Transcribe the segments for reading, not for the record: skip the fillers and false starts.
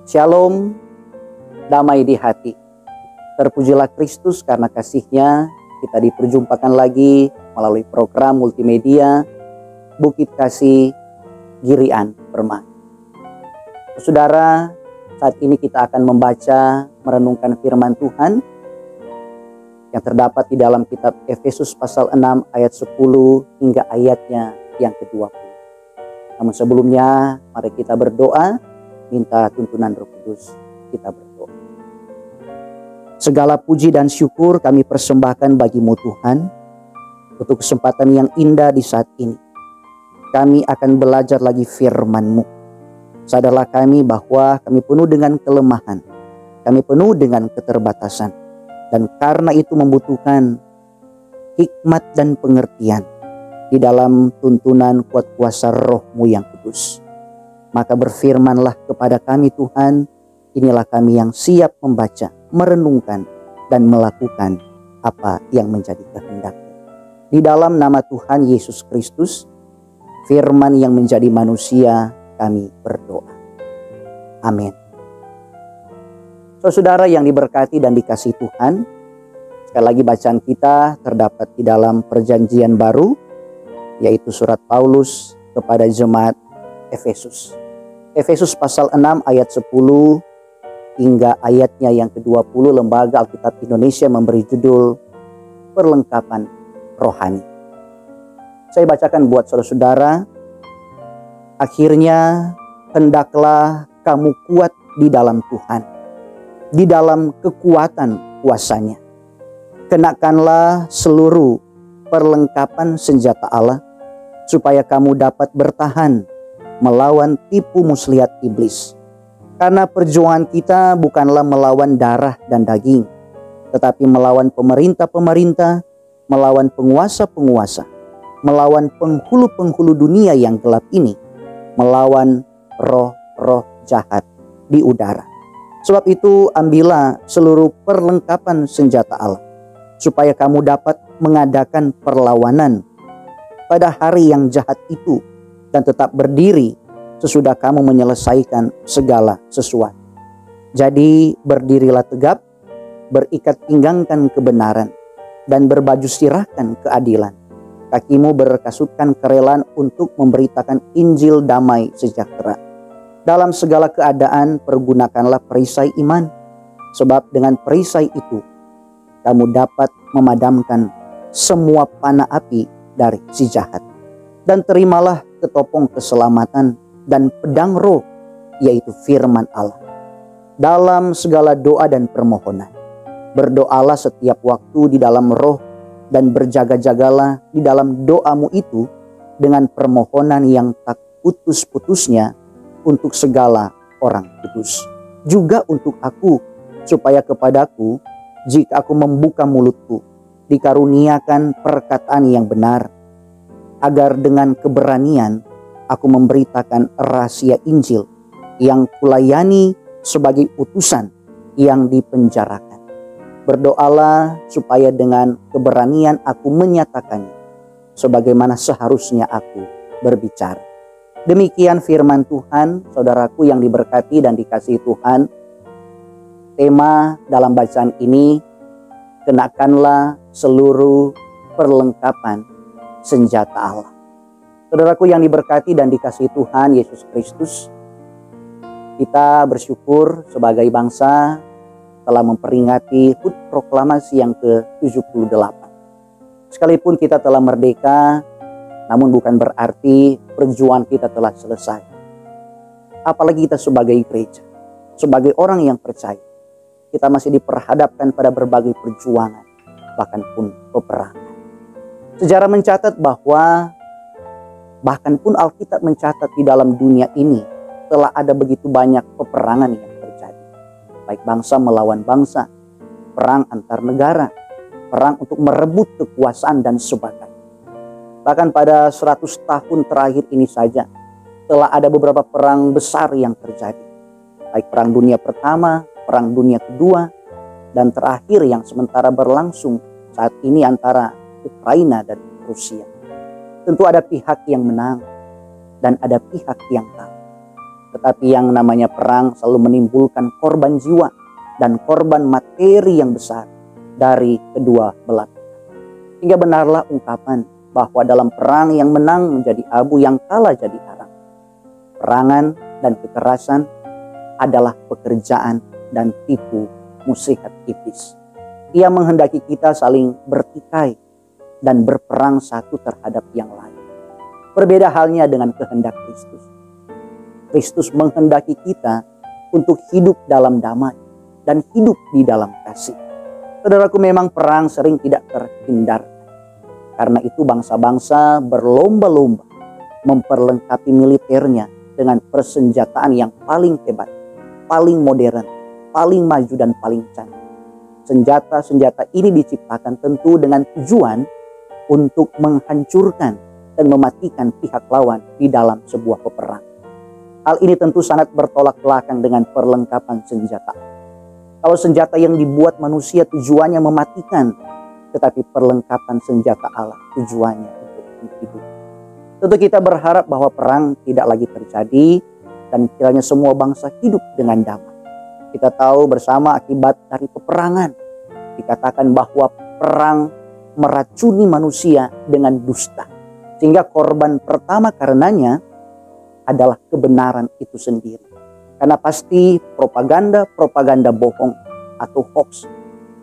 Shalom, damai di hati. Terpujilah Kristus karena kasih-Nya kita diperjumpakan lagi melalui program multimedia Bukit Kasih Girian Permai. Saudara, saat ini kita akan membaca, merenungkan firman Tuhan yang terdapat di dalam kitab Efesus pasal 6 ayat 10 hingga ayatnya yang ke-20. Namun sebelumnya, mari kita berdoa, minta tuntunan Roh Kudus. Kita berdoa. Segala puji dan syukur kami persembahkan bagi-Mu Tuhan, untuk kesempatan yang indah di saat ini. Kami akan belajar lagi firman-Mu. Sadarlah kami bahwa kami penuh dengan kelemahan, kami penuh dengan keterbatasan, dan karena itu membutuhkan hikmat dan pengertian di dalam tuntunan kuat kuasa Roh-Mu yang kudus. Maka berfirmanlah kepada kami Tuhan, inilah kami yang siap membaca, merenungkan, dan melakukan apa yang menjadi kehendak-Nya. Di dalam nama Tuhan Yesus Kristus, firman yang menjadi manusia, kami berdoa. Amin. Saudara yang diberkati dan dikasihi Tuhan, sekali lagi bacaan kita terdapat di dalam perjanjian baru, yaitu surat Paulus kepada jemaat Efesus. Efesus pasal 6 ayat 10 hingga ayatnya yang ke-20, Lembaga Alkitab Indonesia memberi judul Perlengkapan Rohani. Saya bacakan buat saudara-saudara. Akhirnya hendaklah kamu kuat di dalam Tuhan, di dalam kekuatan kuasa-Nya. Kenakanlah seluruh perlengkapan senjata Allah, supaya kamu dapat bertahan melawan tipu muslihat iblis. Karena perjuangan kita bukanlah melawan darah dan daging, tetapi melawan pemerintah-pemerintah, melawan penguasa-penguasa, melawan penghulu-penghulu dunia yang gelap ini, melawan roh-roh jahat di udara. Sebab itu ambillah seluruh perlengkapan senjata Allah, supaya kamu dapat mengadakan perlawanan pada hari yang jahat itu, dan tetap berdiri sesudah kamu menyelesaikan segala sesuatu. Jadi berdirilah tegap, berikat pinggangkan kebenaran, dan berbaju sirahkan keadilan. Kakimu berkasutkan kerelaan untuk memberitakan Injil damai sejahtera. Dalam segala keadaan pergunakanlah perisai iman, sebab dengan perisai itu kamu dapat memadamkan semua panah api dari si jahat. Dan terimalah ketopong keselamatan dan pedang roh, yaitu firman Allah. Dalam segala doa dan permohonan, berdoalah setiap waktu di dalam roh, dan berjaga-jagalah di dalam doamu itu dengan permohonan yang tak putus-putusnya untuk segala orang kudus. Juga untuk aku, supaya kepadaku, jika aku membuka mulutku, dikaruniakan perkataan yang benar, agar dengan keberanian aku memberitakan rahasia Injil yang kulayani sebagai utusan yang dipenjarakan. Berdoalah supaya dengan keberanian aku menyatakannya, sebagaimana seharusnya aku berbicara. Demikian firman Tuhan, saudaraku yang diberkati dan dikasihi Tuhan. Tema dalam bacaan ini, kenakanlah seluruh perlengkapan senjata Allah. Saudaraku yang diberkati dan dikasihi Tuhan Yesus Kristus, kita bersyukur sebagai bangsa telah memperingati HUT proklamasi yang ke-78. Sekalipun kita telah merdeka, namun bukan berarti perjuangan kita telah selesai. Apalagi kita sebagai gereja, sebagai orang yang percaya, kita masih diperhadapkan pada berbagai perjuangan, bahkan pun peperangan. Sejarah mencatat bahwa bahkan pun Alkitab mencatat di dalam dunia ini telah ada begitu banyak peperangan yang terjadi. Baik bangsa melawan bangsa, perang antar negara, perang untuk merebut kekuasaan dan sebagainya. Bahkan pada 100 tahun terakhir ini saja telah ada beberapa perang besar yang terjadi. Baik perang dunia pertama, perang dunia kedua, dan terakhir yang sementara berlangsung saat ini antara Ukraina dan Rusia. Tentu ada pihak yang menang dan ada pihak yang kalah. Tetapi yang namanya perang selalu menimbulkan korban jiwa dan korban materi yang besar dari kedua belah pihak. Hingga benarlah ungkapan bahwa dalam perang yang menang menjadi abu, yang kalah jadi arang. Perangan dan kekerasan adalah pekerjaan dan tipu muslihat iblis. Ia menghendaki kita saling bertikai dan berperang satu terhadap yang lain. Berbeda halnya dengan kehendak Kristus. Kristus menghendaki kita untuk hidup dalam damai dan hidup di dalam kasih. Saudaraku, memang perang sering tidak terhindarkan. Karena itu bangsa-bangsa berlomba-lomba memperlengkapi militernya dengan persenjataan yang paling hebat, paling modern, paling maju dan paling canggih. Senjata-senjata ini diciptakan tentu dengan tujuan untuk menghancurkan dan mematikan pihak lawan di dalam sebuah peperangan. Hal ini tentu sangat bertolak belakang dengan perlengkapan senjata. Kalau senjata yang dibuat manusia tujuannya mematikan, tetapi perlengkapan senjata Allah tujuannya untuk hidup. Tentu kita berharap bahwa perang tidak lagi terjadi dan kiranya semua bangsa hidup dengan damai. Kita tahu bersama akibat dari peperangan. Dikatakan bahwa perang meracuni manusia dengan dusta. Sehingga korban pertama karenanya adalah kebenaran itu sendiri. Karena pasti propaganda bohong atau hoax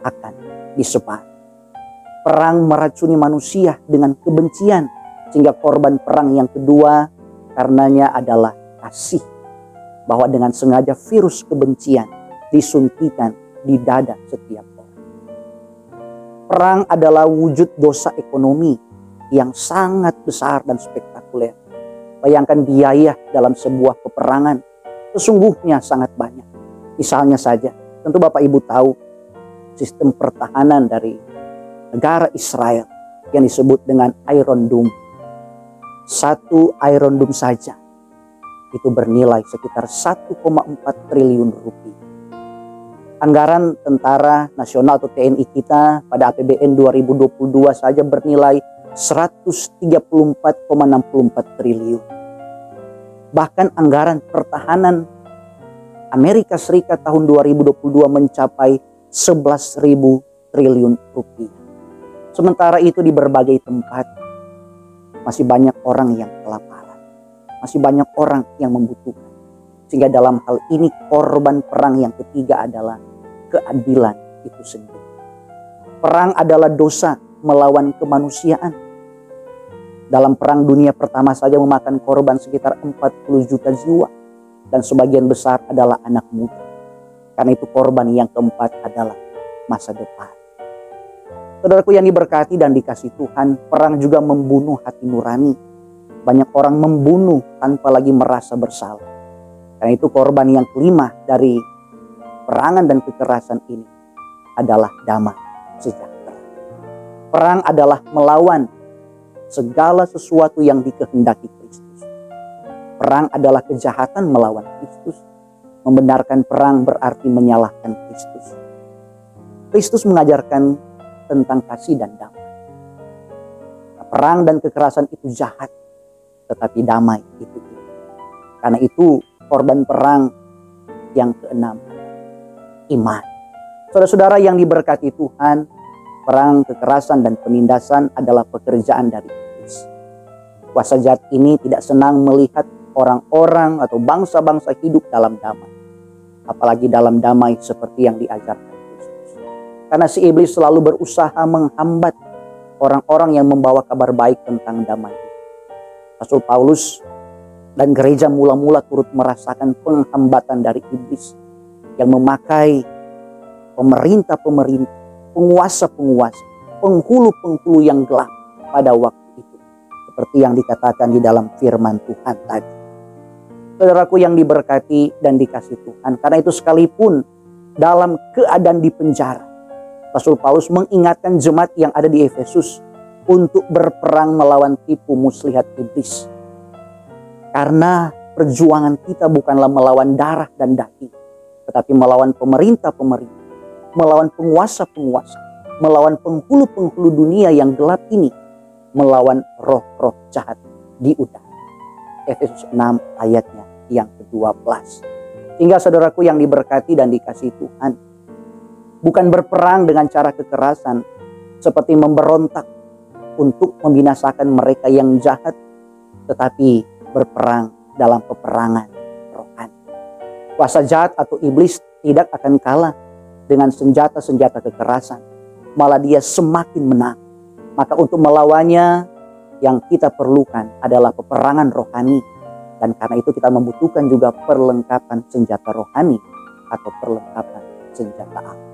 akan disebar. Perang meracuni manusia dengan kebencian. Sehingga korban perang yang kedua karenanya adalah kasih. Bahwa dengan sengaja virus kebencian disuntikan di dada setiap orang. Perang adalah wujud dosa ekonomi yang sangat besar dan spektakuler. Bayangkan biaya dalam sebuah peperangan sesungguhnya sangat banyak. Misalnya saja, tentu Bapak Ibu tahu sistem pertahanan dari negara Israel yang disebut dengan Iron Dome. Satu Iron Dome saja itu bernilai sekitar 1,4 triliun rupiah. Anggaran Tentara Nasional atau TNI kita pada APBN 2022 saja bernilai 134,64 triliun. Bahkan anggaran pertahanan Amerika Serikat tahun 2022 mencapai 11.000 triliun rupiah. Sementara itu di berbagai tempat masih banyak orang yang kelaparan. Masih banyak orang yang membutuhkan. Sehingga dalam hal ini korban perang yang ketiga adalah keadilan itu sendiri. Perang adalah dosa melawan kemanusiaan. Dalam perang dunia pertama saja memakan korban sekitar 40 juta jiwa. Dan sebagian besar adalah anak muda. Karena itu korban yang keempat adalah masa depan. Saudaraku yang diberkati dan dikasih Tuhan, perang juga membunuh hati nurani. Banyak orang membunuh tanpa lagi merasa bersalah. Karena itu korban yang kelima dari perangan dan kekerasan ini adalah damai sejahtera. Perang adalah melawan segala sesuatu yang dikehendaki Kristus. Perang adalah kejahatan melawan Kristus. Membenarkan perang berarti menyalahkan Kristus. Kristus mengajarkan tentang kasih dan damai. Perang dan kekerasan itu jahat, tetapi damai itu tidak. Karena itu korban perang yang keenam, iman. Saudara-saudara yang diberkati Tuhan, perang, kekerasan, dan penindasan adalah pekerjaan dari iblis. Kuasa jahat ini tidak senang melihat orang-orang atau bangsa-bangsa hidup dalam damai. Apalagi dalam damai seperti yang diajarkan Kristus. Karena si iblis selalu berusaha menghambat orang-orang yang membawa kabar baik tentang damai. Rasul Paulus dan gereja mula-mula turut merasakan penghambatan dari iblis yang memakai pemerintah-pemerintah, penguasa-penguasa, penghulu-penghulu yang gelap pada waktu itu. Seperti yang dikatakan di dalam firman Tuhan tadi. Saudaraku yang diberkati dan dikasih Tuhan. Karena itu sekalipun dalam keadaan di penjara, Rasul Paulus mengingatkan jemaat yang ada di Efesus untuk berperang melawan tipu muslihat iblis. Karena perjuangan kita bukanlah melawan darah dan daging, tetapi melawan pemerintah-pemerintah, melawan penguasa-penguasa, melawan penghulu-penghulu dunia yang gelap ini, melawan roh-roh jahat di udara. Efesus 6 ayatnya yang ke-12. Sehingga saudaraku yang diberkati dan dikasihi Tuhan, bukan berperang dengan cara kekerasan seperti memberontak untuk membinasakan mereka yang jahat, tetapi berperang dalam peperangan rohani. Kuasa jahat atau iblis tidak akan kalah dengan senjata-senjata kekerasan, malah dia semakin menang. Maka untuk melawannya yang kita perlukan adalah peperangan rohani. Dan karena itu kita membutuhkan juga perlengkapan senjata rohani atau perlengkapan senjata api.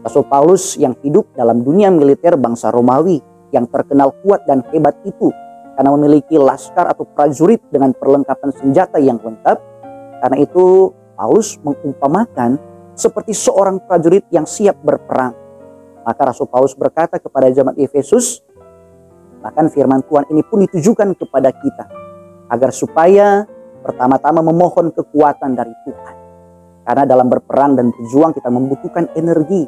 Rasul Paulus yang hidup dalam dunia militer bangsa Romawi yang terkenal kuat dan hebat itu karena memiliki laskar atau prajurit dengan perlengkapan senjata yang lengkap. Karena itu Paulus mengumpamakan seperti seorang prajurit yang siap berperang. Maka Rasul Paulus berkata kepada jemaat Efesus, bahkan firman Tuhan ini pun ditujukan kepada kita, agar supaya pertama-tama memohon kekuatan dari Tuhan. Karena dalam berperang dan berjuang kita membutuhkan energi,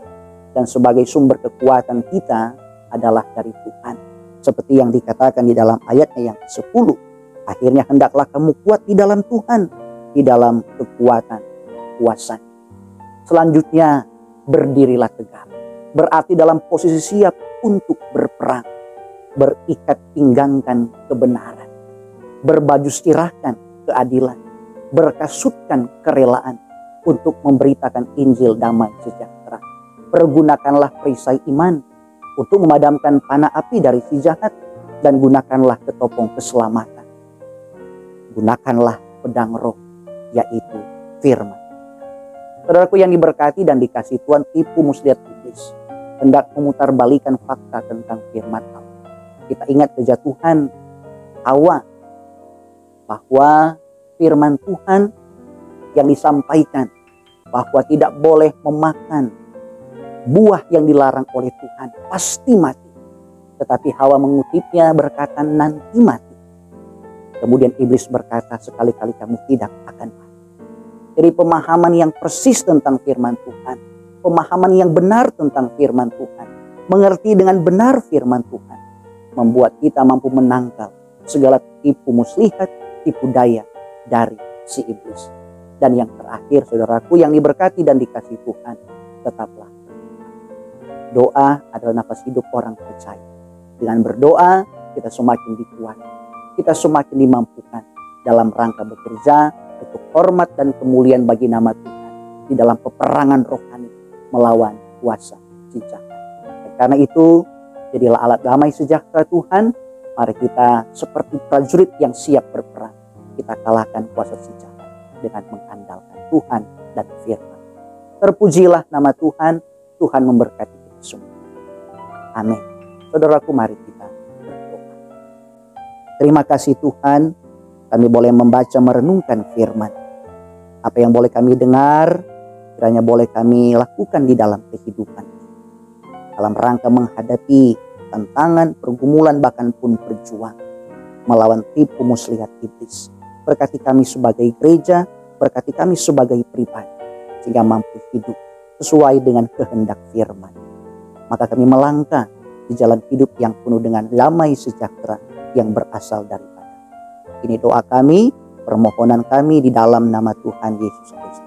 dan sebagai sumber kekuatan kita adalah dari Tuhan. Seperti yang dikatakan di dalam ayatnya yang ke-10. Akhirnya hendaklah kamu kuat di dalam Tuhan, di dalam kekuatan kuasa. Selanjutnya berdirilah tegak. Berarti dalam posisi siap untuk berperang. Berikat pinggangkan kebenaran. Berbaju stirahkan keadilan. Berkasutkan kerelaan untuk memberitakan Injil damai sejahtera. Pergunakanlah perisai iman untuk memadamkan panah api dari si jahat, dan gunakanlah ketopong keselamatan. Gunakanlah pedang roh, yaitu firman. Saudaraku yang diberkati dan dikasihi Tuhan, tipu muslihat iblis hendak memutarbalikan fakta tentang firman Allah. Kita ingat kejatuhan Hawa, bahwa firman Tuhan yang disampaikan bahwa tidak boleh memakan buah yang dilarang oleh Tuhan, pasti mati. Tetapi Hawa mengutipnya berkata nanti mati. Kemudian iblis berkata sekali-kali kamu tidak akan mati. Jadi pemahaman yang persis tentang firman Tuhan, pemahaman yang benar tentang firman Tuhan, mengerti dengan benar firman Tuhan, membuat kita mampu menangkal segala tipu muslihat, tipu daya dari si iblis. Dan yang terakhir saudaraku yang diberkati dan dikasihi Tuhan, tetaplah doa adalah nafas hidup orang percaya. Dengan berdoa kita semakin dikuatkan, kita semakin dimampukan dalam rangka bekerja untuk hormat dan kemuliaan bagi nama Tuhan di dalam peperangan rohani melawan kuasa si jahat. Karena itu jadilah alat damai sejahtera Tuhan. Mari kita seperti prajurit yang siap berperang, kita kalahkan kuasa si jahat dengan mengandalkan Tuhan dan firman. Terpujilah nama Tuhan. Tuhan memberkati kita semua. Amin. Saudaraku, mari kita berdoa. Terima kasih Tuhan, kami boleh membaca merenungkan firman. Apa yang boleh kami dengar, kiranya boleh kami lakukan di dalam kehidupan. Dalam rangka menghadapi tantangan, pergumulan, bahkan pun berjuang melawan tipu muslihat iblis. Berkati kami sebagai gereja, berkati kami sebagai pribadi, sehingga mampu hidup sesuai dengan kehendak firman. Maka kami melangkah di jalan hidup yang penuh dengan damai sejahtera yang berasal daripada. Ini doa kami, permohonan kami di dalam nama Tuhan Yesus Kristus.